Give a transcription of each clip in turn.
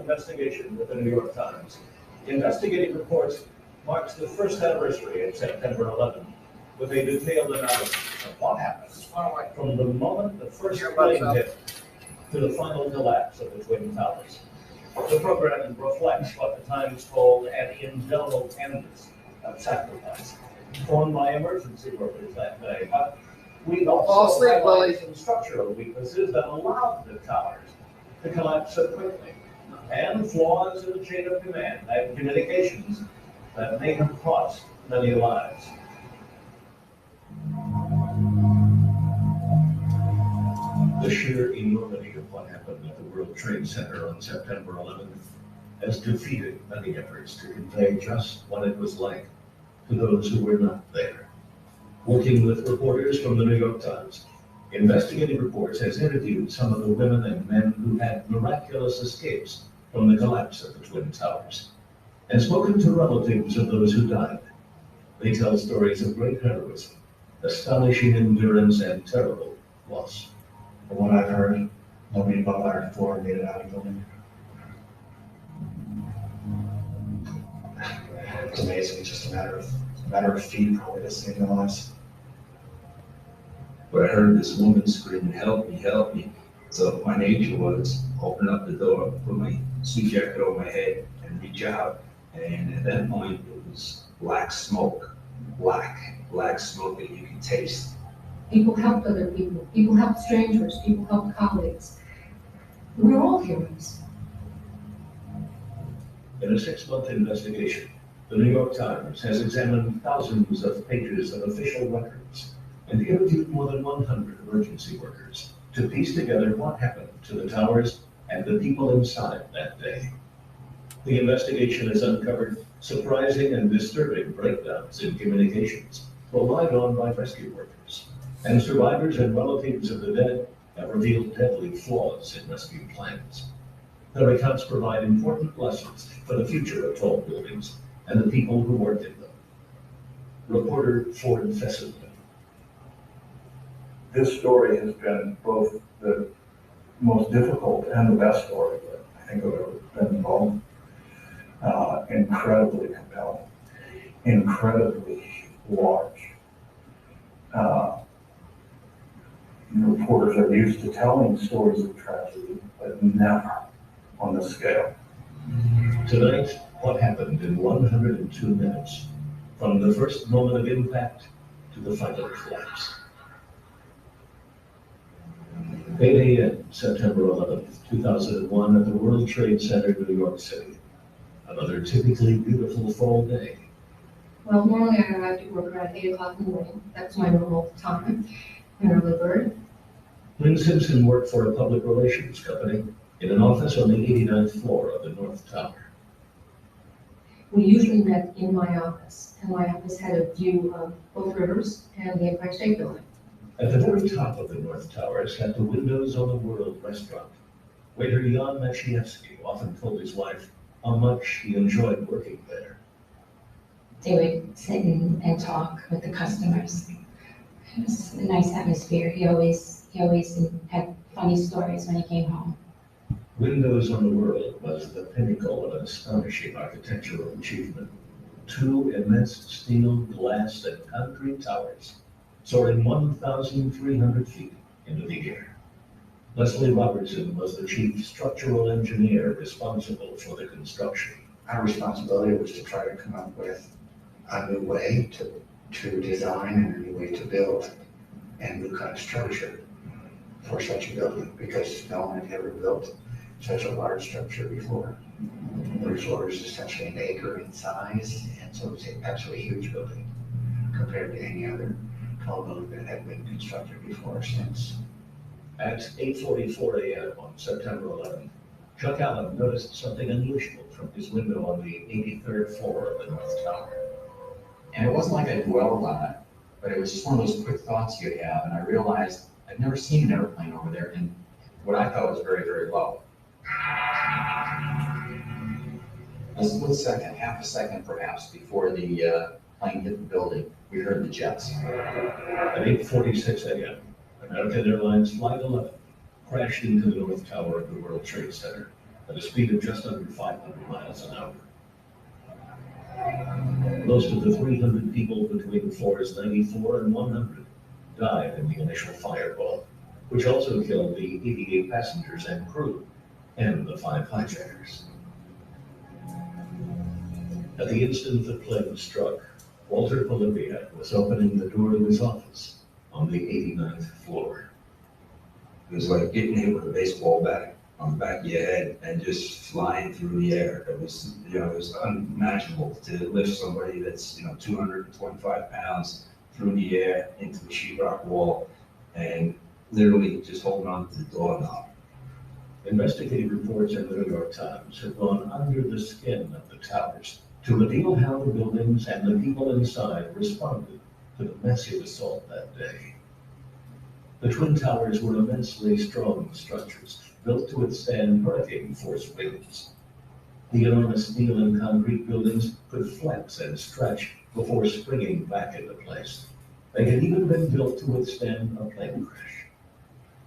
investigation with the New York Times. Investigative Reports marks the first anniversary of September 11 with a detailed analysis of what happened from the moment the first plane hit to the final collapse of the Twin Towers. The program reflects what the Times called an indelible canvas of sacrifice formed by emergency workers that day. But we also highlight some structural weaknesses that allowed the towers to collapse so quickly, and flaws in the chain of command and communications that may have cost many lives. The sheer enormity of what happened at the World Trade Center on September 11th has defeated many efforts to convey just what it was like to those who were not there. Working with reporters from the New York Times, Investigative Reports has interviewed some of the women and men who had miraculous escapes from the collapse of the Twin Towers, and spoken to relatives of those who died. They tell stories of great heroism, astonishing endurance, and terrible loss. From what I've heard, nobody above the 3rd floor made it out of the building. It's amazing. It's just a matter of feet probably to save their lives. But I heard this woman screaming, "Help me, help me." So my nature was open up the door, put my suit jacket over my head and reach out. And at that point, it was black smoke, black smoke that you could taste. People helped other people. People helped strangers. People helped colleagues. We're all heroes. In a 6-month investigation, the New York Times has examined thousands of pages of official records and interviewed more than 100 emergency workers to piece together what happened to the towers and the people inside that day. The investigation has uncovered surprising and disturbing breakdowns in communications relied on by rescue workers, and survivors and relatives of the dead have revealed deadly flaws in rescue plans. Their accounts provide important lessons for the future of tall buildings and the people who worked in them. Reporter Ford Fessenden. This story has been both the most difficult and the best story that I think I've ever been involved in. Incredibly compelling, incredibly large. Reporters are used to telling stories of tragedy, but never on this scale. Tonight, what happened in 102 minutes, from the first moment of impact to the final collapse. 8 a.m., September 11th, 2001, at the World Trade Center, New York City. Another typically beautiful fall day. Well, normally I arrive at work around 8 o'clock in the morning. That's my normal time. An early bird. Lynn Simpson worked for a public relations company in an office on the 89th floor of the North Tower. We usually met in my office, and my office had a view of both rivers and the Empire State Building. At the very top of the North Tower sat the Windows on the World restaurant. Waiter Jan Maciejewski often told his wife how much he enjoyed working there. They would sit and talk with the customers. It was a nice atmosphere. He always had funny stories when he came home. Windows on the World was the pinnacle of an astonishing architectural achievement. 2 immense steel, glass, and concrete towers soaring 1,300 feet into the air. Leslie Robertson was the chief structural engineer responsible for the construction. Our responsibility was to try to come up with a new way to design and a new way to build and new kind of structure for such a building, because no one had ever built such a large structure before. The resort is essentially an acre in size, and so it's actually a huge building compared to any other tall building that had been constructed before or since. At 8:44 a.m. on September 11th, Chuck Allen noticed something unusual from his window on the 83rd floor of the North Tower. And it wasn't like I dwelled on it, but it was just one of those quick thoughts you have, and I realized I'd never seen an airplane over there in what I thought was very, very low. A split second, half a second perhaps, before the plane hit the building, we heard the jets. At 8:46 a.m., American Airlines Flight 11 crashed into the North Tower of the World Trade Center, at a speed of just under 500 miles an hour. Most of the 300 people between floors 94 and 100 died in the initial fireball, which also killed the 88 passengers and crew and the 5 hijackers. At the instant the plane struck, Walter Polivia was opening the door to his office on the 89th floor. It was like getting hit with a baseball bat on the back of your head and just flying through the air. It was, it was unimaginable to lift somebody that's, 225 pounds through the air into a sheetrock wall and literally just holding on to the doorknob. Investigative reports in the New York Times have gone under the skin of the towers to reveal how the buildings and the people inside responded to the massive assault that day. The Twin Towers were immensely strong structures built to withstand hurricane force winds. The enormous steel and concrete buildings could flex and stretch before springing back into place. They had even been built to withstand a plane crash.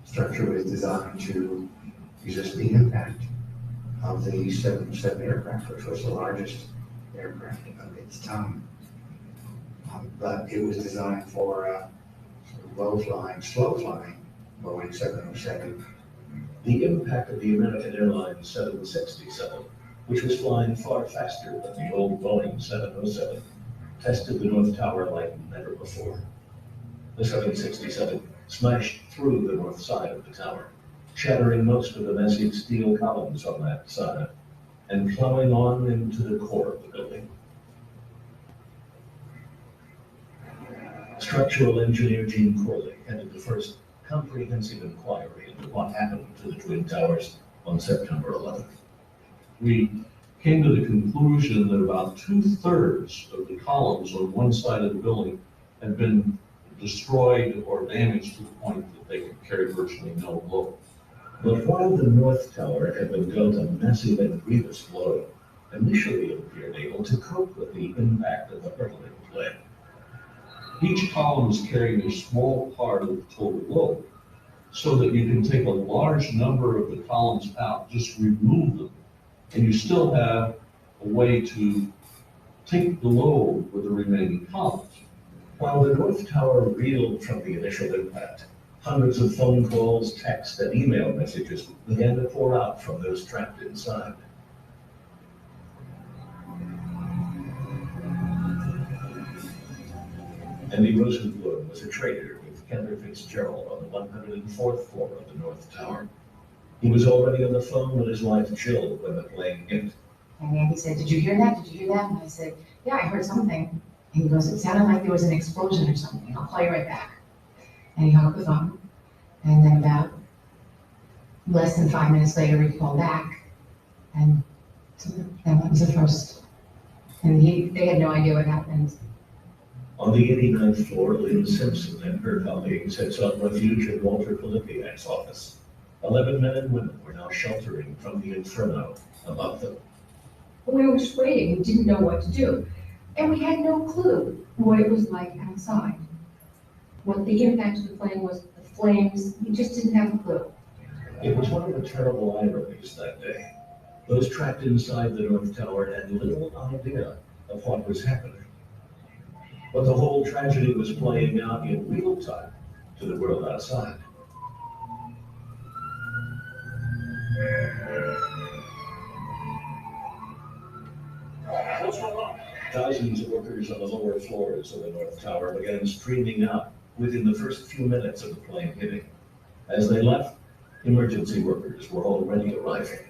Structure was designed to resist the impact of the 707 aircraft, which was the largest aircraft of its time. But it was designed for low-flying, slow-flying Boeing 707. The impact of the American Airlines 767, which was flying far faster than the old Boeing 707, tested the North Tower like never before. The 767 smashed through the north side of the tower, shattering most of the massive steel columns on that side and plowing on into the core of the building. Structural engineer Gene Corley headed the first comprehensive inquiry into what happened to the Twin Towers on September 11th. We came to the conclusion that about 2/3 of the columns on one side of the building had been destroyed or damaged to the point that they could carry virtually no load. But while the North Tower had been dealt a massive and grievous blow, initially it appeared able to cope with the impact of the hurtling plane. Each column is carrying a small part of the total load, so that you can take a large number of the columns out, just remove them, and you still have a way to take the load with the remaining columns. While the North Tower reeled from the initial impact, hundreds of phone calls, text, and email messages began to pour out from those trapped inside. Andy Rosenblum was a trader with Kendra Fitzgerald on the 104th floor of the North Tower. He was already on the phone with his wife Jill when the plane hit. And Andy said, "Did you hear that? Did you hear that?" And I said, "Yeah, I heard something." And he goes, "It sounded like there was an explosion or something. I'll call you right back." And he hung up the phone. And then about less than 5 minutes later, he called back. And so that was the first. And they had no idea what happened. On the 89th floor, Lynn Simpson and her colleagues had sought refuge in Walter Poliviak's office. 11 men and women were now sheltering from the inferno above them. We were just waiting, we didn't know what to do. And we had no clue what it was like outside. What the impact of the plane was, the flames, we just didn't have a clue. It was one of the terrible ironies that day. Those trapped inside the North Tower had little idea of what was happening. But the whole tragedy was playing out in real time to the world outside. Thousands of workers on the lower floors of the North Tower began streaming out within the first few minutes of the plane hitting. As they left, emergency workers were already arriving.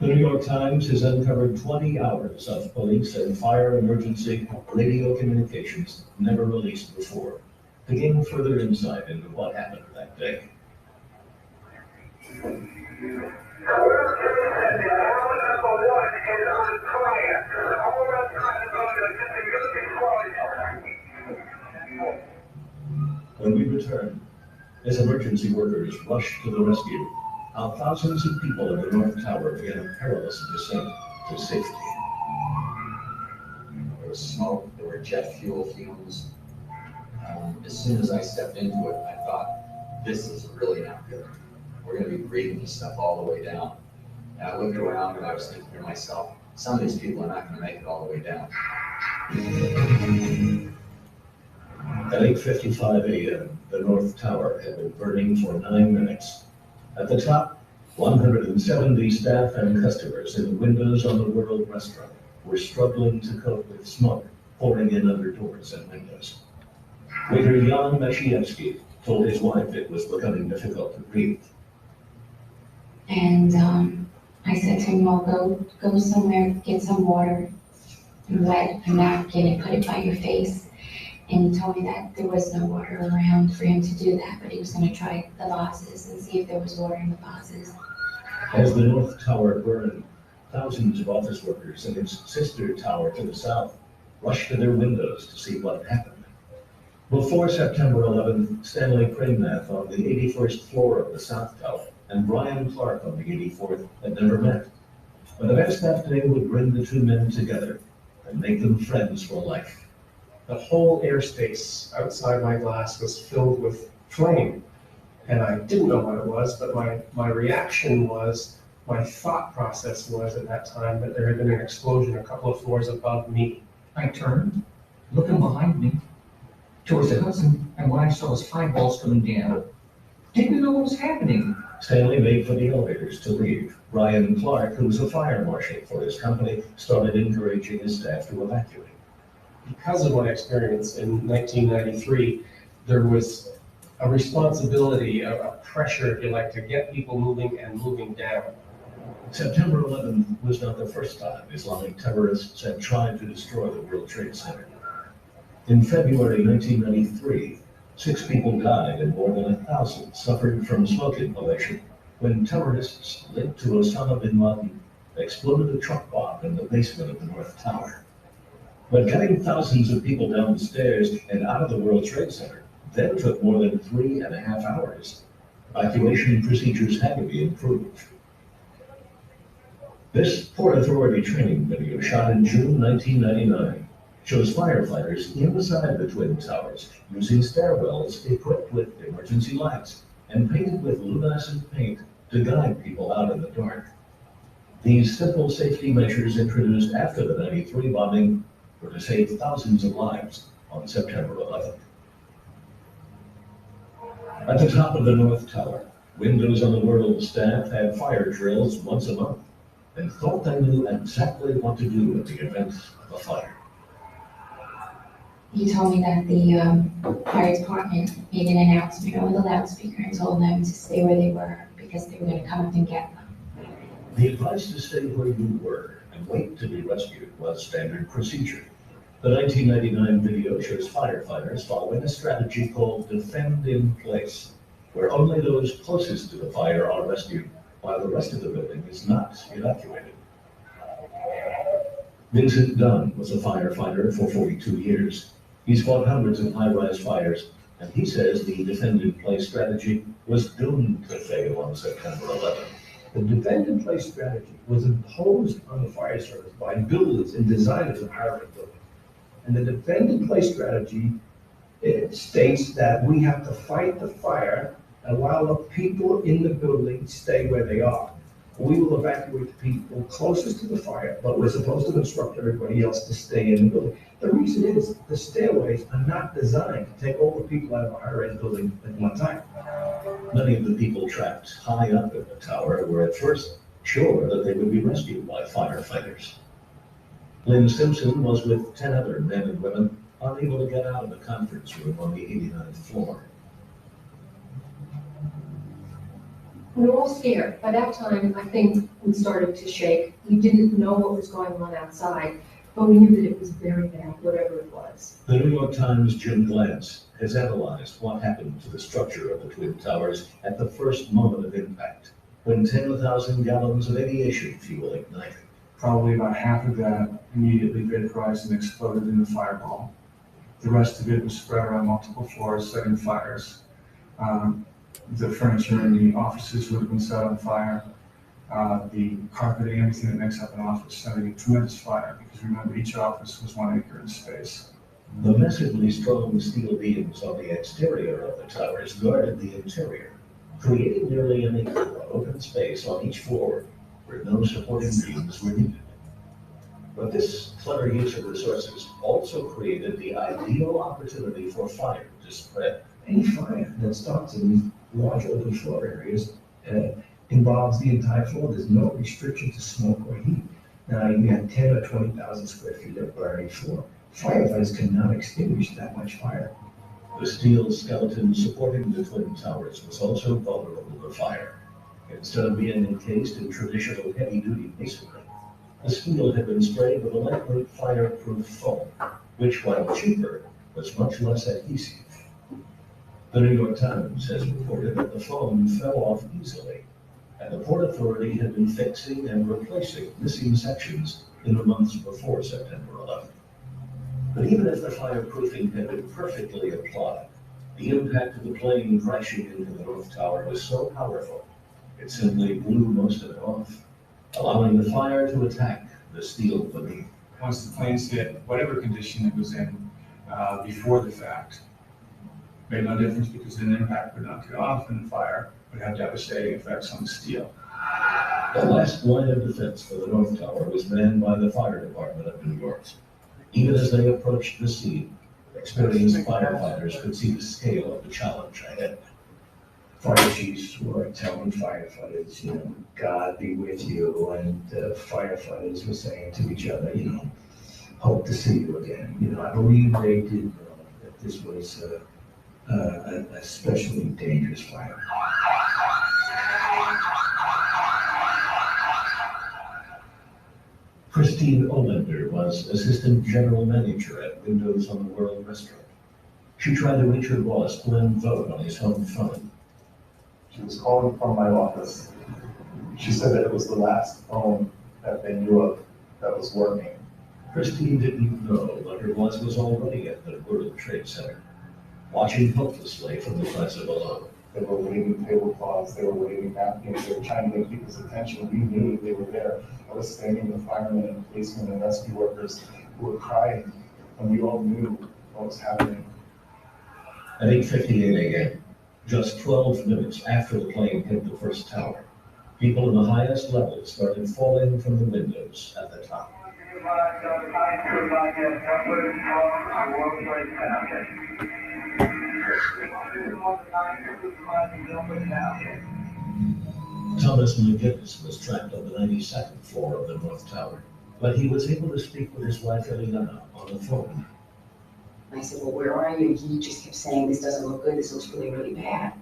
The New York Times has uncovered 20 hours of police and fire emergency radio communications never released before to gain further insight into what happened that day. When we return, as emergency workers rushed to the rescue, how thousands of people in the North Tower began a perilous descent to safety. There was smoke, there were jet fuel fumes. As soon as I stepped into it, I thought, this is really not good. we're gonna be breathing this stuff all the way down. And I looked around and I was thinking to myself, some of these people are not gonna make it all the way down. At 8:55 a.m., the North Tower had been burning for 9 minutes. At the top, 170 staff and customers in the windows on the World Restaurant were struggling to cope with smoke pouring in under doors and windows. Waiter Jan Mashievsky told his wife it was becoming difficult to breathe. And I said to him, well, go somewhere, get some water, and wet a napkin and put it by your face. And he told me that there was no water around for him to do that, but he was gonna try the vases and see if there was water in the vases. As the North Tower burned, thousands of office workers in its sister tower to the south rushed to their windows to see what happened. Before September 11th, Stanley Kramath on the 81st floor of the South Tower and Brian Clark on the 84th had never met. But events that day would bring the two men together and make them friends for life. The whole airspace outside my glass was filled with flame. And I didn't know what it was, but my reaction was, my thought process was at that time that there had been an explosion a couple of floors above me. I turned, looking behind me, towards the Hudson, and what I saw was fireballs coming down. Didn't know what was happening. Stanley made for the elevators to leave. Brian Clark, who was a fire marshal for his company, started encouraging his staff to evacuate. Because of my experience in 1993, there was a responsibility, a pressure, if you like, to get people moving and moving down. September 11th was not the first time Islamic terrorists had tried to destroy the World Trade Center. In February 1993, 6 people died and more than 1,000 suffered from smoke inhalation when terrorists linked to Osama bin Laden exploded a truck bomb in the basement of the North Tower. But getting thousands of people down the stairs and out of the World Trade Center then took more than 3.5 hours. Evacuation procedures had to be improved. This Port Authority training video shot in June 1999 shows firefighters inside the Twin Towers using stairwells equipped with emergency lights and painted with luminescent paint to guide people out in the dark. These simple safety measures introduced after the 93 bombing were to save thousands of lives on September 11th. At the top of the North Tower, Windows on the World staff had fire drills once a month and thought they knew exactly what to do in the event of a fire. He told me that the fire department made an announcement over the loudspeaker and told them to stay where they were because they were gonna come up and get them. The advice to stay where you were and wait to be rescued was standard procedure. The 1999 video shows firefighters following a strategy called defend in place, where only those closest to the fire are rescued while the rest of the building is not evacuated. Vincent Dunn was a firefighter for 42 years. He's fought hundreds of high-rise fires, and he says the defend in place strategy was doomed to fail on September 11th. The defend in place strategy was imposed on the fire service by builders and designers of high-rise buildings. And the defend in place strategy, it states that we have to fight the fire and while the people in the building stay where they are. We will evacuate the people closest to the fire, but we're supposed to instruct everybody else to stay in the building. The reason is the stairways are not designed to take all the people out of a high-rise building at one time. Many of the people trapped high up in the tower were at first sure that they would be rescued by firefighters. Lynn Simpson was with 10 other men and women unable to get out of the conference room on the 89th floor. We were all scared. By that time, I think we started to shake. We didn't know what was going on outside, but we knew that it was very bad, whatever it was. The New York Times' Jim Glantz has analyzed what happened to the structure of the Twin Towers at the first moment of impact, when 10,000 gallons of aviation fuel ignited. Probably about half of that immediately vaporized and exploded in the fireball. The rest of it was spread around multiple floors, setting fires. The furniture in the offices would have been set on fire. The carpeting, everything that makes up an office, setting a tremendous fire, because remember, each office was 1 acre in space. The massively strong steel beams on the exterior of the towers guarded the interior. creating nearly an acre of open space on each floor where no supporting beams were needed. But this clever use of resources also created the ideal opportunity for fire to spread. Any fire that starts in these large open floor areas involves the entire floor. There's no restriction to smoke or heat. Now, you have 10 or 20,000 square feet of burning floor. Firefighters cannot extinguish that much fire. The steel skeleton supporting the twin towers was also vulnerable to fire. Instead of being encased in traditional heavy-duty masonry, the steel had been sprayed with a lightweight fireproof foam, which, while cheaper, was much less adhesive. The New York Times has reported that the foam fell off easily, and the Port Authority had been fixing and replacing missing sections in the months before September 11th. But even if the fireproofing had been perfectly applied, the impact of the plane crashing into the North Tower was so powerful, it simply blew most of it off, allowing the fire to attack the steel beneath. Once the planes hit, whatever condition it was in before the fact, made no difference because an impact would knock it off and the fire would have devastating effects on the steel. The last line of defense for the North Tower was manned by the fire department of New York. Even as they approached the scene, experienced firefighters could see the scale of the challenge ahead. Fire chiefs were telling firefighters, God be with you, and firefighters were saying to each other, hope to see you again. I believe they did know that this was a especially dangerous fire. Christine Olander was assistant general manager at Windows on the World restaurant. She tried to reach her boss, Glenn Vogt, on his home phone. She was calling from my office. She said that it was the last phone that they knew of that was working. Christine didn't know that her boss was already at the World Trade Center, watching hopelessly from the plaza below. They were waving tablecloths, they were waving napkins, they were trying to get people's attention. We knew they were there. I was standing with firemen and policemen and rescue workers who were crying, and we all knew what was happening. At 8:58 a.m., just 12 minutes after the plane hit the first tower, people in the highest levels started falling from the windows at the top. Thomas McGinnis was trapped on the 92nd floor of the North Tower, but he was able to speak with his wife Eliana on the phone. I said, well, where are you? He just kept saying, this doesn't look good, this looks really, really bad.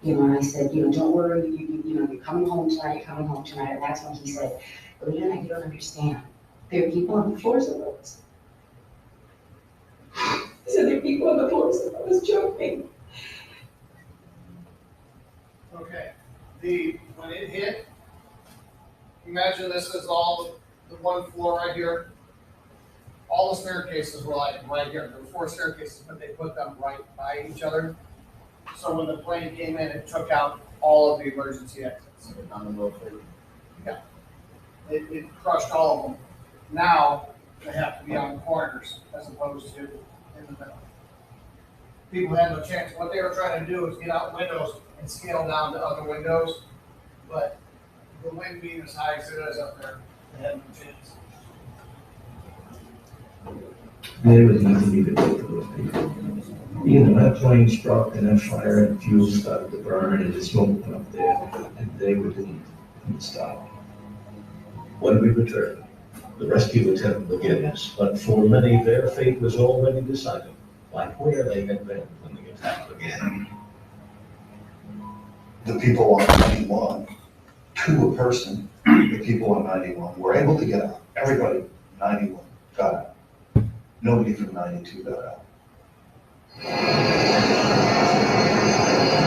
And I said, don't worry, you're coming home tonight, And that's when he said, Eliana, you don't understand. There are people on the floors of those. He said, there are people on the floors of those. I was joking. Okay, when it hit, imagine this is all the one floor right here. All the staircases were like right here. There were 4 staircases, but they put them right by each other. So when the plane came in, it took out all of the emergency exits. Yeah, it crushed all of them. Now they have to be on corners as opposed to in the middle. People had no chance. What they were trying to do is get out windows and scale down to other windows, but the wind being as high as it is up there, they had no chance. There was easy to go for those people. That plane struck and that fire and fuel started to burn and the smoke went up there, and they didn't stop. When we returned, the rescue attempt began, but for many, their fate was already decided, like where they had been when the attack began. The people on 91, to a person, the people on 91 were able to get out. Everybody, 91, got out. Nobody from 92 got out.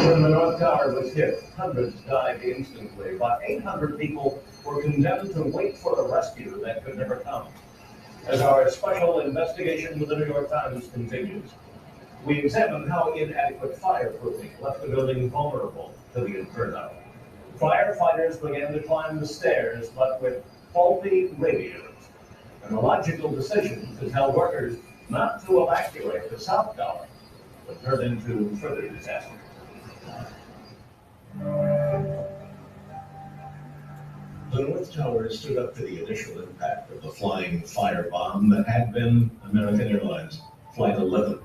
When the North Tower was hit, hundreds died instantly, but 800 people were condemned to wait for a rescue that could never come. As our special investigation with the New York Times continues, we examine how inadequate fireproofing left the building vulnerable to the inferno. Firefighters began to climb the stairs, but with faulty radios, and the logical decision to tell workers not to evacuate the South Tower would turn into further disaster. The North Tower stood up to the initial impact of the flying firebomb that had been American Airlines Flight 11.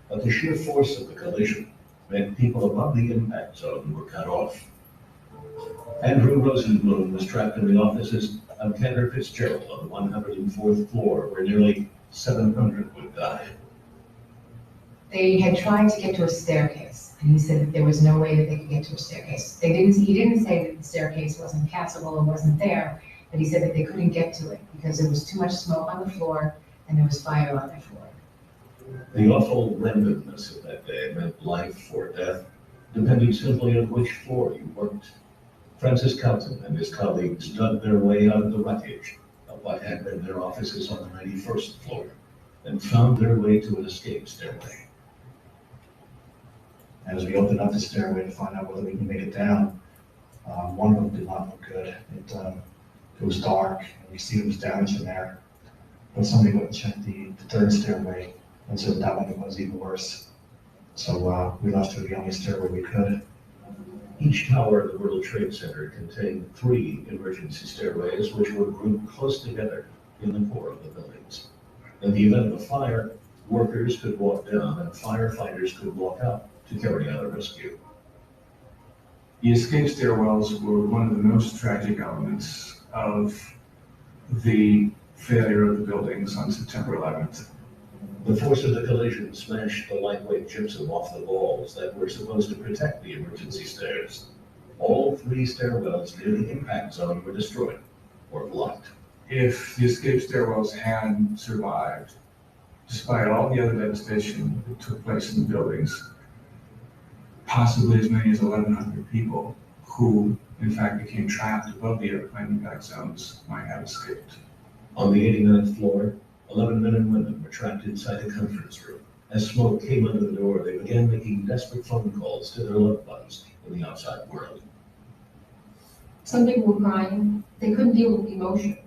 But the sheer force of the collision meant people above the impact zone were cut off. Andrew Rosenblum was trapped in the offices of Cantor Fitzgerald on the 104th floor, where nearly 700 would die. They had tried to get to a staircase, and he said that there was no way that they could get to a staircase. He didn't say that the staircase wasn't passable or wasn't there, but he said that they couldn't get to it because there was too much smoke on the floor and there was fire on the floor. The awful randomness of that day meant life or death, depending simply on which floor you worked. Francis Calton and his colleagues dug their way out of the wreckage of what had been their offices on the 91st floor and found their way to an escape stairway. As we opened up the stairway to find out whether we can make it down, one of them did not look good. It was dark, and we see there was damage in there. But somebody went and checked the third stairway and said that one was even worse. So we left to the only stairway we could. Each tower of the World Trade Center contained 3 emergency stairways, which were grouped close together in the core of the buildings. In the event of a fire, workers could walk down and firefighters could walk up to carry out a rescue. The escape stairwells were one of the most tragic elements of the failure of the buildings on September 11th. The force of the collision smashed the lightweight gypsum off the walls that were supposed to protect the emergency stairs. All 3 stairwells near the impact zone were destroyed or blocked. If the escape stairwells had survived, despite all the other devastation that took place in the buildings, possibly as many as 1,100 people who, in fact, became trapped above the airplane impact zones might have escaped. On the 89th floor, 11 men and women were trapped inside a conference room. As smoke came under the door, they began making desperate phone calls to their loved ones in the outside world. Some people were crying. They couldn't deal with emotion.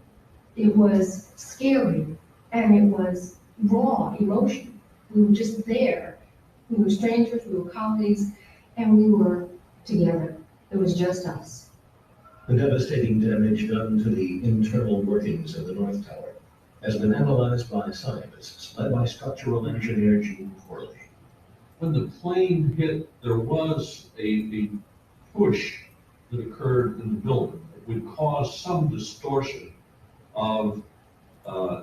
It was scary, and it was raw emotion. We were just there. We were strangers, we were colleagues, and we were together. It was just us. The devastating damage done to the internal workings of the North Tower has been analyzed by scientists led by structural engineer Gene Corley. When the plane hit, there was a push that occurred in the building that would cause some distortion of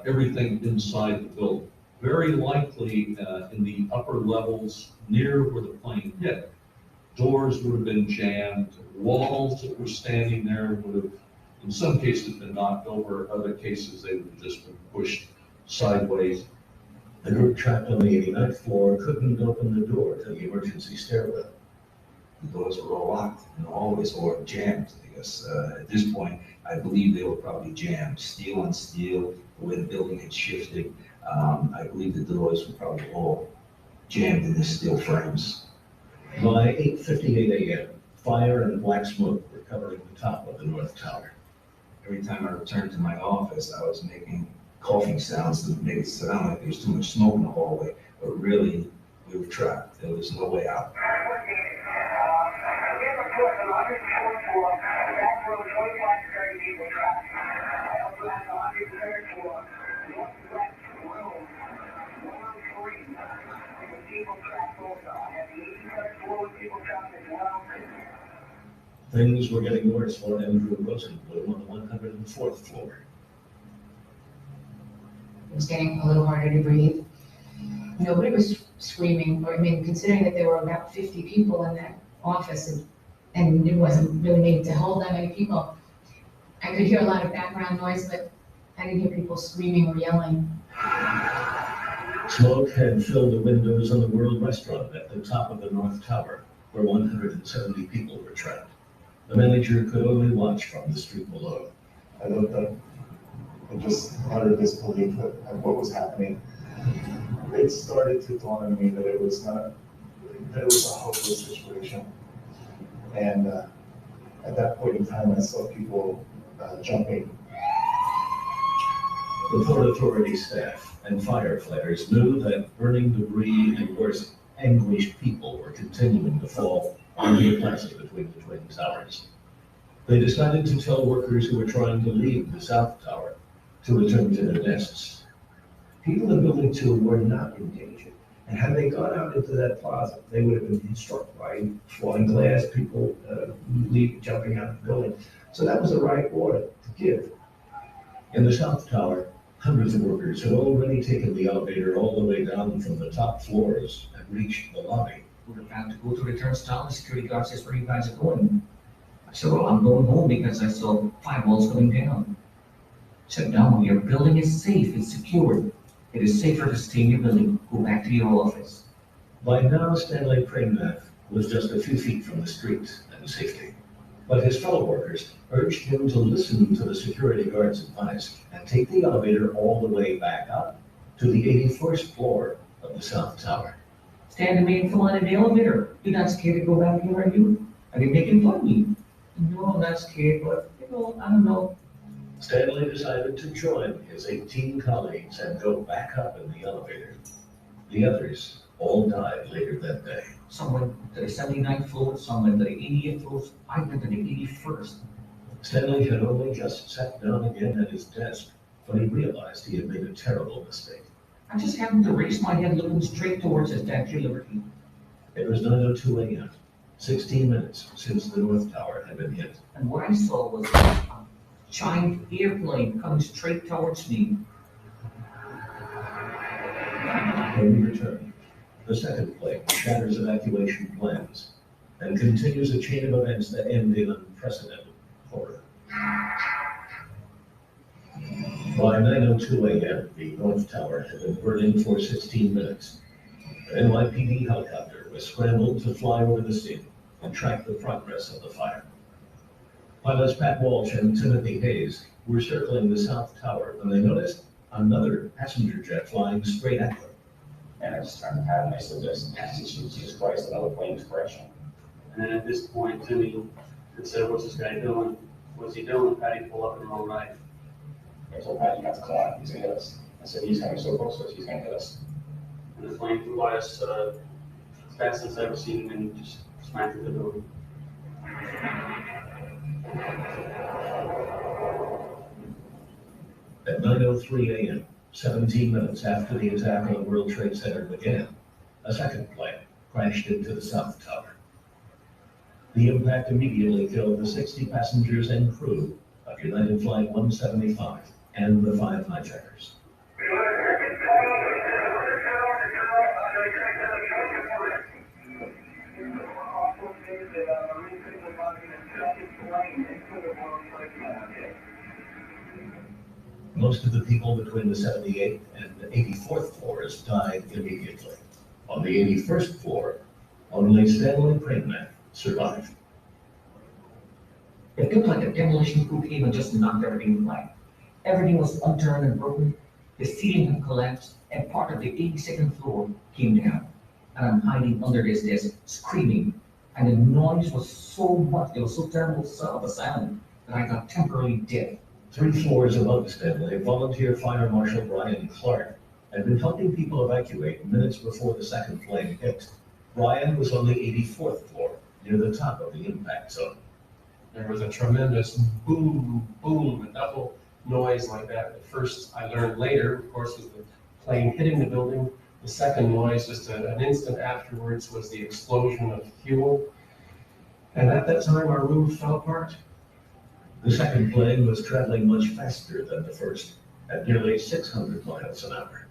everything inside the building. Very likely in the upper levels near where the plane hit, doors would have been jammed, walls that were standing there would have, in some cases, been knocked over, other cases they would have just been pushed sideways. The group trapped on the 89th floor couldn't open the door to the emergency stairwell. The doors were all locked and always or jammed, because at this point, I believe they were probably jammed, steel on steel, the way the building had shifted. I believe the doors were probably all jammed in the steel frames. By 8:58 a.m., fire and black smoke were covering the top of the North Tower. Every time I returned to my office, I was making coughing sounds to make it sound like there was too much smoke in the hallway, but really, we were trapped. There was no way out. Things were getting worse for Andrew Rosenblum on the 104th floor. It was getting a little harder to breathe. Nobody was screaming, or I mean, considering that there were about 50 people in that office and it wasn't really made to hold that many people. I could hear a lot of background noise, but I didn't hear people screaming or yelling. Smoke had filled the windows on the World Restaurant at the top of the North Tower, where 170 people were trapped. The manager could only watch from the street below. I looked up and just utter disbelief at what was happening. It started to dawn on me that it was a hopeless situation. And at that point in time, I saw people jumping. The Port Authority staff and firefighters knew that burning debris and worse, anguished people were continuing to fall on the plaza between the twin towers. They decided to tell workers who were trying to leave the south tower to return to their desks. People in Building 2 were not engaging, and had they gone out into that plaza, they would have been struck by flying glass, people jumping out of the building. So that was the right order to give. In the south tower, hundreds of workers had already taken the elevator all the way down from the top floors and reached the lobby. We're about to go to the turnstile. The security guard says, where you guys are going? I said, well, I'm going home because I saw firewalls going down. I said, no, your building is safe, it's secured. It is safer to stay in your building. Go back to your office. By now, Stanley Pramath was just a few feet from the street and safety. But his fellow workers urged him to listen to the security guard's advice and take the elevator all the way back up to the 81st floor of the South Tower. Stand the main floor in the elevator. You're not scared to go back here, are you? Are they making fun of me? No, I'm not scared, but, I don't know. Stanley decided to join his 18 colleagues and go back up in the elevator. The others all died later that day. Some went to the 79th floor, some went to the 80th floor. I went to the 81st. Stanley had only just sat down again at his desk when he realized he had made a terrible mistake. I just happened to raise my head looking straight towards the Statue of Liberty. It was 9:02 a.m., 16 minutes since the North Tower had been hit. And what I saw was a giant airplane coming straight towards me. When we return, the second plane shatters evacuation plans and continues a chain of events that end in unprecedented horror. By 9:02 a.m., the North Tower had been burning for 16 minutes. An NYPD helicopter was scrambled to fly over the scene and track the progress of the fire. Pilots Pat Walsh and Timothy Hayes were circling the South Tower when they noticed another passenger jet flying straight at them. And I just turned to Pat and I said, Jesus Christ, another plane is crashing. And then at this point, Timmy had said, what's this guy doing? What's he doing? Patty pulled up in the wrong right. I told Pat, you have to come on, he's gonna hit us. I said, he's coming so close to us, he's gonna hit us. And the plane flew by us as fast as I've ever seen him and just smacked into the building. At 9:03 a.m., 17 minutes after the attack on the World Trade Center began, a second plane crashed into the South Tower. The impact immediately killed the 60 passengers and crew of United Flight 175 and the 5 hijackers. Most of the people between the 78th and the 84th floors died immediately. On the 81st floor, only Stanley Pramath survived. It looked like a demolition crew came and just knocked everything flat. Everything was unturned and broken. The ceiling had collapsed and part of the 82nd floor came down. And I'm hiding under this desk, screaming. And the noise was so much, it was so terrible of a sound that I got temporarily deaf. 3 floors above Stanley, volunteer Fire Marshal Brian Clark had been helping people evacuate minutes before the second plane hit. Brian was on the 84th floor, near the top of the impact zone. There was a tremendous boom, boom, a double noise like that. The first I learned later, of course, was the plane hitting the building. The second noise, just an instant afterwards, was the explosion of fuel. And at that time, our roof fell apart. The second plane was traveling much faster than the first, at nearly 600 miles an hour.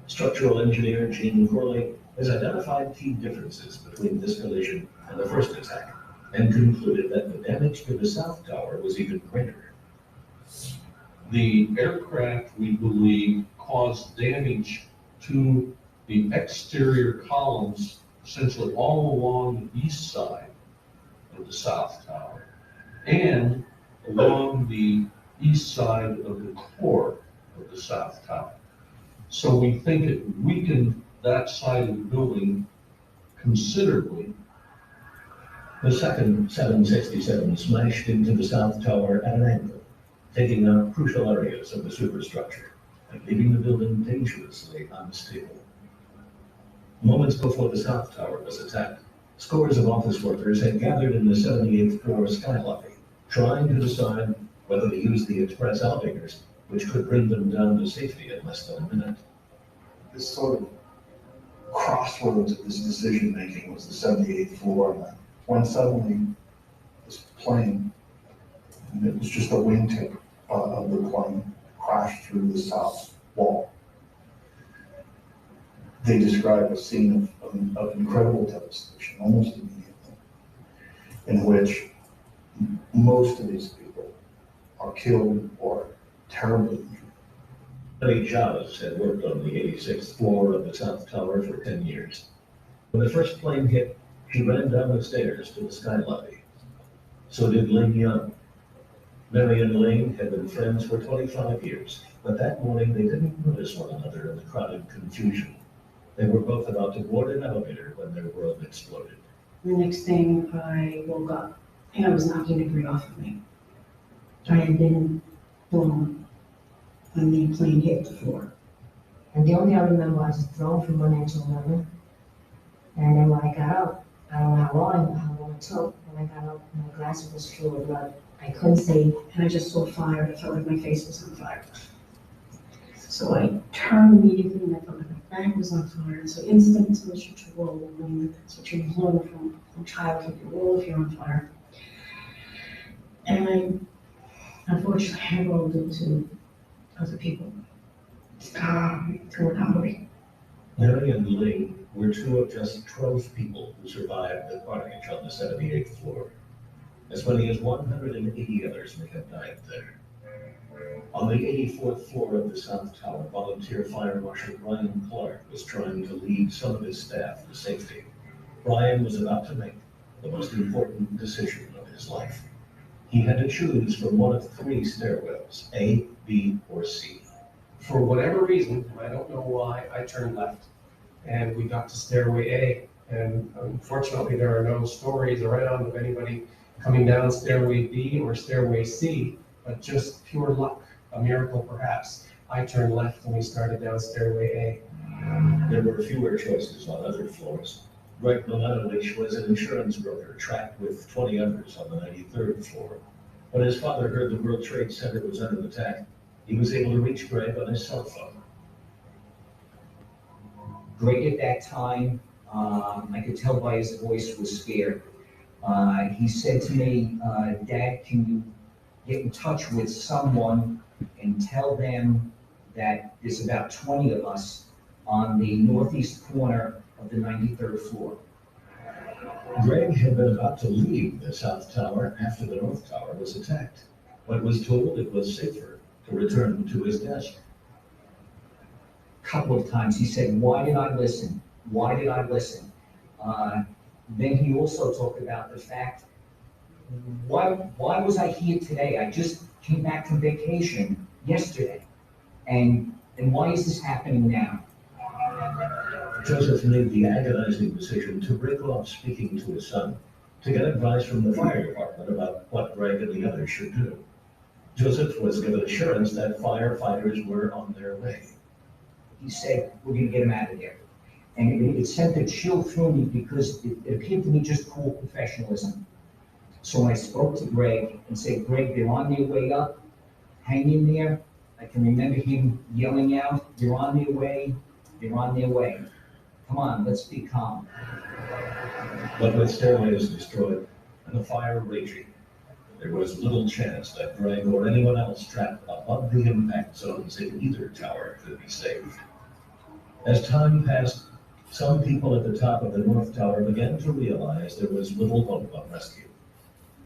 Structural engineer Gene Corley has identified key differences between this collision and the first attack, and concluded that the damage to the South Tower was even greater. The aircraft, we believe, caused damage to the exterior columns, essentially all along the east side of the South Tower, and along the east side of the core of the South Tower. So we think it weakened that side of the building considerably. The second 767 smashed into the South Tower at an angle, taking out crucial areas of the superstructure and leaving the building dangerously unstable. Moments before the South Tower was attacked, Scores of office workers had gathered in the 78th floor sky lobby, trying to decide whether to use the express elevators, which could bring them down to safety in less than a minute. This sort of crossroads of this decision-making was the 78th floor, when suddenly this plane, and it was just a wingtip of the plane, crashed through the south wall. They described a scene of incredible devastation, almost immediately, in which most of these people are killed or terribly injured. Betty Chavez had worked on the 86th floor of the South Tower for 10 years. When the first plane hit, she ran down the stairs to the sky lobby. So did Ling Young. Mary and Ling had been friends for 25 years, but that morning they didn't notice one another in the crowded confusion. They were both about to board an elevator when their world exploded. The next thing, I woke up and I was knocking debris off of me. I had been blown when the plane hit the floor. And the only I remember, I was thrown from one end to another. And then when I got up, I don't know how long it took, when I got up, my glasses was full of blood. I couldn't see. And I just saw fire. I felt like my face was on fire. So I turned immediately and I felt like my back was on fire. So instant intuition to roll, knowing that that's what you learn from childhood. You roll if you're on fire. And unfortunately, I rolled into other people. To recovery. Mary and Ling were two of just 12 people who survived the carnage on the 78th floor. As many as 180 others may have died there. On the 84th floor of the South Tower, volunteer Fire Marshal Brian Clark was trying to lead some of his staff to safety. Brian was about to make the most important decision of his life. He had to choose from one of three stairwells, A, B, or C. For whatever reason, I don't know why, I turned left. And we got to stairway A. And unfortunately, there are no stories around of anybody coming down stairway B or stairway C, but just pure luck, a miracle perhaps. I turned left and we started down stairway A. There were fewer choices on other floors. Greg Milanovich was an insurance broker trapped with 20 others on the 93rd floor. When his father heard the World Trade Center was under attack, he was able to reach Greg on his cell phone. Greg at that time, I could tell by his voice, was scared. He said to me, Dad, can you get in touch with someone and tell them that there's about 20 of us on the northeast corner of the 93rd floor. Greg had been about to leave the South Tower after the North Tower was attacked, but was told it was safer to return to his desk. A couple of times he said, why did I listen? Why did I listen? Then he also talked about the fact, why was I here today? I just came back from vacation yesterday. And why is this happening now? Joseph made the agonizing decision to break off speaking to his son, to get advice from the fire department about what Greg and the others should do. Joseph was given assurance that firefighters were on their way. He said, we're gonna get him out of there. And it sent a chill through me because it appeared to me just cool professionalism. So I spoke to Greg and said, Greg, they're on their way up, hang in there. I can remember him yelling out, they're on their way, they're on their way. Come on, let's be calm. But with stairways destroyed and the fire raging, there was little chance that Greg or anyone else trapped above the impact zones in either tower could be saved. As time passed, some people at the top of the North Tower began to realize there was little hope of rescue.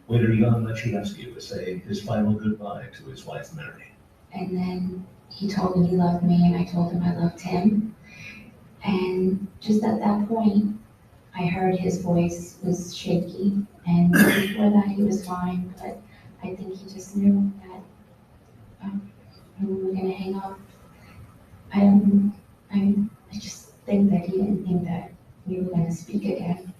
Waiter Jan Maciejewski was saying his final goodbye to his wife, Mary. And then he told me he loved me and I told him I loved him. And just at that point, I heard his voice was shaky, and before that he was fine, but I think he just knew that we were gonna hang up. I just think that he didn't think that we were gonna speak again.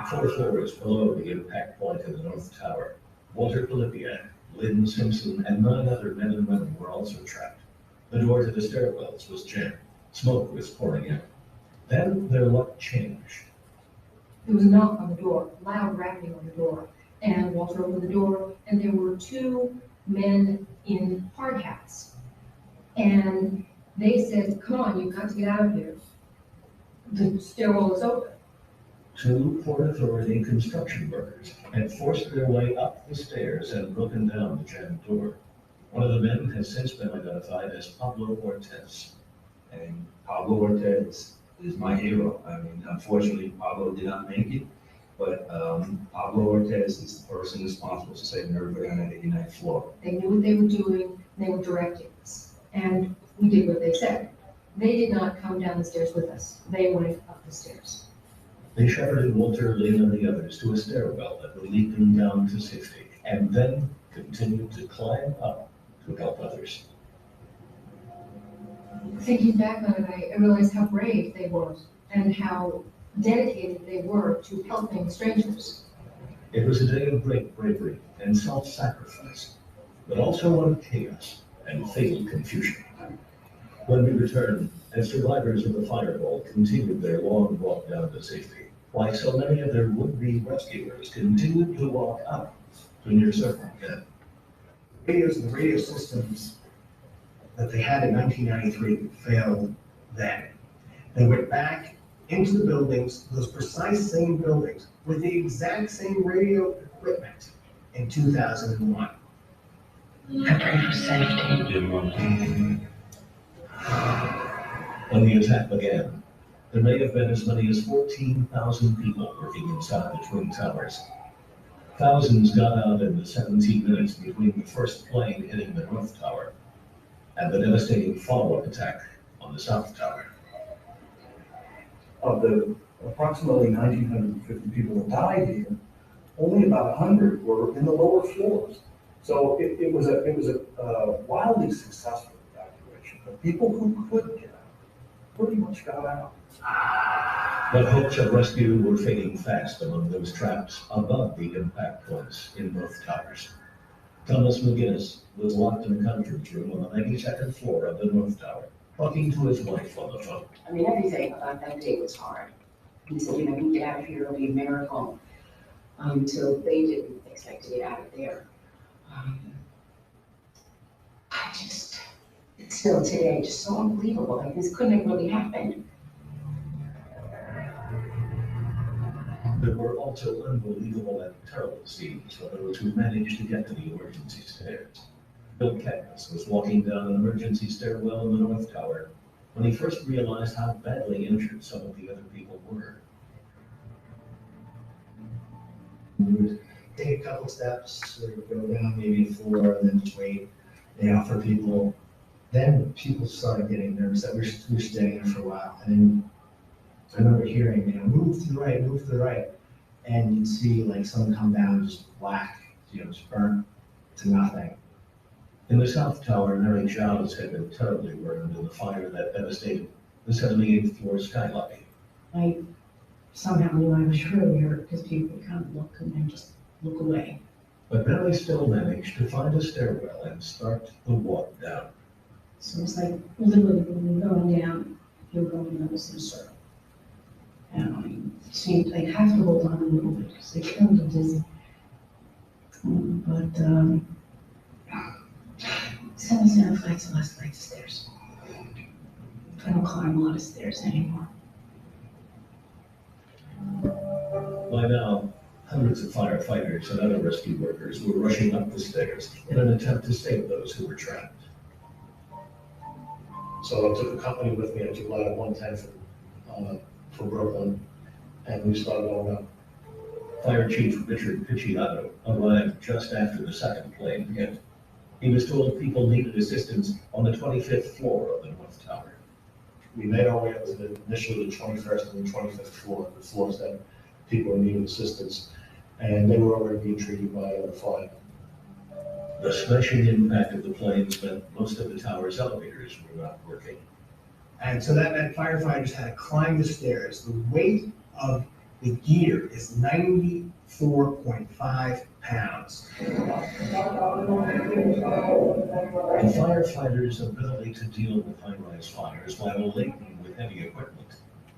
4 floors below the impact point in the North Tower, Walter Polipiak, Lynn Simpson, and 9 other men and women were also trapped. The door to the stairwells was jammed. Smoke was pouring out. Then their luck changed. there was a knock on the door, loud rapping on the door. And Walter opened the door, and there were two men in hard hats. And they said, come on, you've got to get out of here. The stairwell is open. Two Port Authority construction workers had forced their way up the stairs and broken down the jammed door. One of the men has since been identified as Pablo Ortiz. And Pablo Ortiz is my hero. I mean, unfortunately, Pablo did not make it, but Pablo Ortiz is the person responsible for saving everybody on that 89th floor. They knew what they were doing, they were directing us, and we did what they said. They did not come down the stairs with us, they went up the stairs. They shepherded Walter, Lynn, and the others to a stairwell that would lead them down to safety, and then continued to climb up to help others. Thinking back on it, I realized how brave they were and how dedicated they were to helping strangers. It was a day of great bravery and self-sacrifice, but also one of chaos and fatal confusion. When we returned, and survivors of the fireball continued their long walk down to safety, like so many of their would-be rescuers continued to walk up to near certain death. Radios and the radio systems that they had in 1993 failed then. They went back into the buildings, those precise same buildings, with the exact same radio equipment in 2001. I pray for safety. When the attack began, there may have been as many as 14,000 people working inside the Twin Towers. Thousands got out in the 17 minutes between the first plane hitting the North Tower and the devastating follow-up attack on the South Tower. Of the approximately 1,950 people that died here, only about 100 were in the lower floors. So it was a wildly successful evacuation. The people who could get out pretty much got out. But hopes of rescue were fading fast among those trapped above the impact points in both towers. Thomas McGinnis was locked in a conference room on the 92nd floor of the North Tower, talking to his wife on the phone. I mean, everything about that day was hard. He said, you know, we get out of here, it'll be a miracle. Until they didn't expect to get out of there. It's still today, just so unbelievable. Like, this couldn't have really happened. There were also unbelievable and terrible scenes for those who managed to get to the emergency stairs. Bill Katniss was walking down an emergency stairwell in the North Tower when he first realized how badly injured some of the other people were. We would take a couple steps, we would go down maybe a floor, and then just wait. They offer people. Then people started getting nervous that we're staying there for a while. And then I remember hearing, you know, move to the right, move to the right. And you'd see like someone come down and just whack, you know, just burn to nothing. In the South Tower, Mary Giles had been terribly burned in the fire that devastated the 78th floor skylight. I somehow knew I was really hurt because people kind of look and then just look away. But Mary still managed to find a stairwell and start the walk down. So it's like literally when you're going down, you're going in a circle. And it seemed like have to hold on a little bit because they killed them dizzy. But Seven flights of less flights of stairs. I don't climb a lot of stairs anymore. By now, hundreds of firefighters and other rescue workers were rushing up the stairs in an attempt to save those who were trapped. So I took a company with me. I took Ladder 110 from Brooklyn, and we started going up. Fire Chief Richard Picciotto arrived just after the second plane hit. He was told people needed assistance on the 25th floor of the North Tower. We made our way up to initially the 21st and the 25th floor, the floors that people needed assistance, and they were already being treated by the fire. The smashing impact of the planes meant most of the tower's elevators were not working. And so that meant firefighters had to climb the stairs. The weight of the gear is 94.5 pounds. The firefighters' ability to deal with high-rise fires while laden with heavy equipment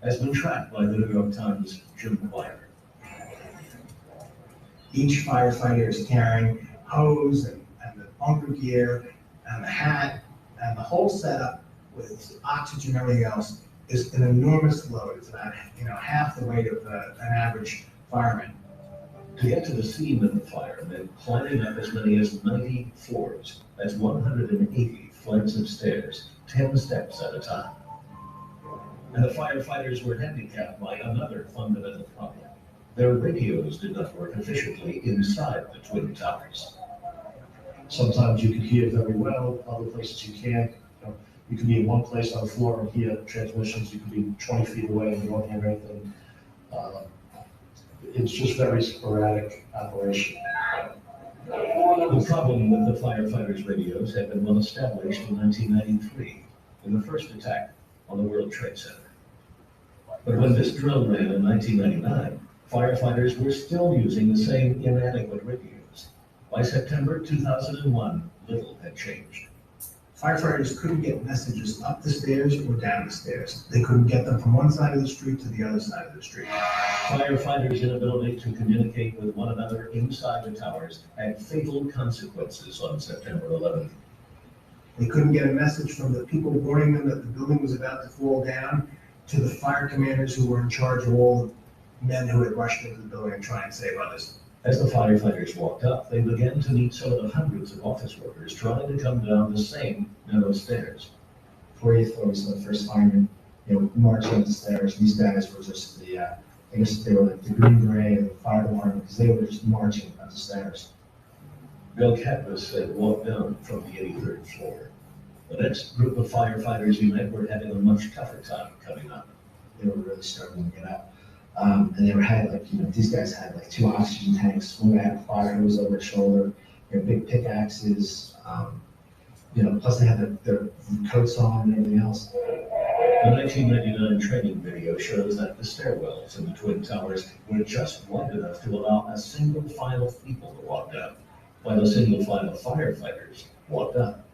has been tracked by the New York Times' Jim Quire. Each firefighter is carrying hose and the bunker gear and the hat and the whole setup with oxygen and everything else is an enormous load. It's about, half the weight of an average fireman. To get to the scene of the fire meant climbing up as many as 90 floors. That's 180 flights of stairs, 10 steps at a time. And the firefighters were handicapped by another fundamental problem. Their radios did not work efficiently inside the Twin Towers. Sometimes you can hear very well, other places you can't. You can be in one place on the floor and hear transmissions, you can be 20 feet away and you won't hear anything. It's just very sporadic operation. The problem with the firefighters' radios had been well established in 1993, in the first attack on the World Trade Center. But when this drill ran in 1999, firefighters were still using the same inadequate radios. By September 2001, little had changed. Firefighters couldn't get messages up the stairs or down the stairs. They couldn't get them from one side of the street to the other side of the street. Firefighters' inability to communicate with one another inside the towers had fatal consequences on September 11th. They couldn't get a message from the people warning them that the building was about to fall down to the fire commanders who were in charge of all the men who had rushed into the building and try and save others. As the firefighters walked up, they began to meet some of the hundreds of office workers trying to come down the same narrow stairs. 40th floor, we saw the first firemen, marching up the stairs. These guys were just I guess they were like the Green Beret of the fire department, because they were just marching up the stairs. Bill Katniss had walked down from the 83rd floor. The next group of firefighters he met were having a much tougher time coming up. They were really struggling to get up. And they had these guys had like 2 oxygen tanks. One guy had a fire hose over his shoulder, big pickaxes, plus they had their coats on and everything else. The 1999 training video shows that the stairwells in the Twin Towers were just wide enough to allow a single file of people to walk down, while a single file of firefighters walked up.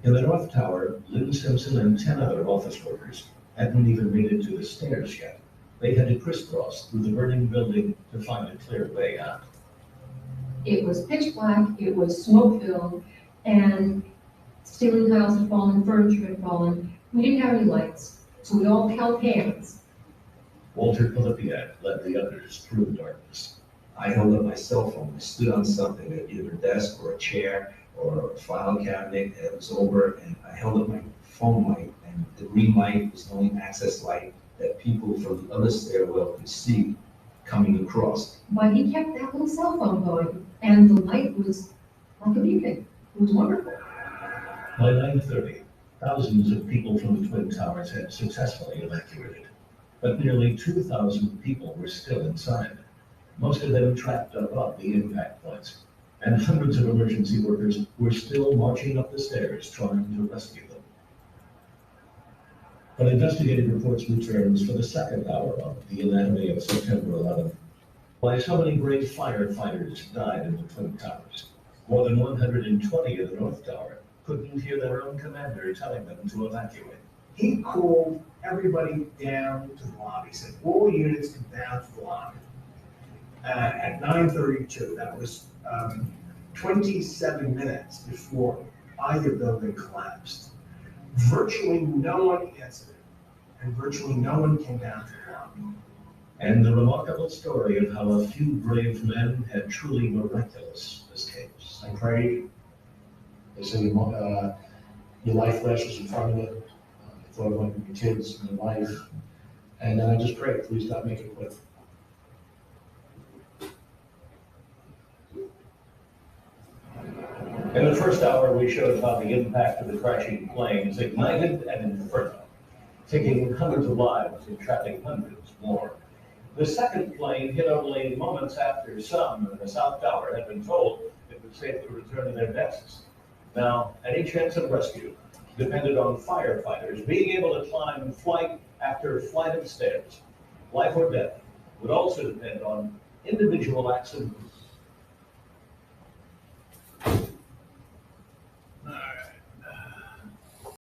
In the North Tower, Lynn Simpson and 10 other office workers hadn't even made it to the stairs yet. They had to crisscross through the burning building to find a clear way out. It was pitch black, it was smoke filled, and ceiling tiles had fallen, furniture had fallen. We didn't have any lights, so we all held hands. Walter Pilipiak led the others through the darkness. I held up my cell phone. I stood on something, either a desk or a chair or a file cabinet. It was over, and I held up my phone light, and the green light was the only access light that people from the other stairwell could see coming across. But he kept that little cell phone going, and the light was like a beacon. It was wonderful. By 9:30, thousands of people from the Twin Towers had successfully evacuated, but nearly 2,000 people were still inside, most of them trapped above the impact points, and hundreds of emergency workers were still marching up the stairs trying to rescue them. But investigative reports returns for the second hour of the anatomy of September 11th. Why so many brave firefighters died in the Twin Towers. More than 120 in the North Tower couldn't hear their own commander telling them to evacuate. He called everybody down to the lobby. He said, all units come down to the lobby. At 9:32, that was 27 minutes before either building collapsed. Virtually no one answered, and virtually no one came down to the lobby. And the remarkable story of how a few brave men had truly miraculous escapes. I prayed. They said your life flashes in front of you. I thought about your kids and your wife. And then I just prayed, please God, make it quick. In the first hour, we showed how the impact of the crashing planes ignited an inferno, taking hundreds of lives and trapping hundreds more. The second plane hit only moments after some in the South Tower had been told it was safe to return to their desks. Now, any chance of rescue depended on firefighters being able to climb flight after flight of stairs. Life or death would also depend on individual acts of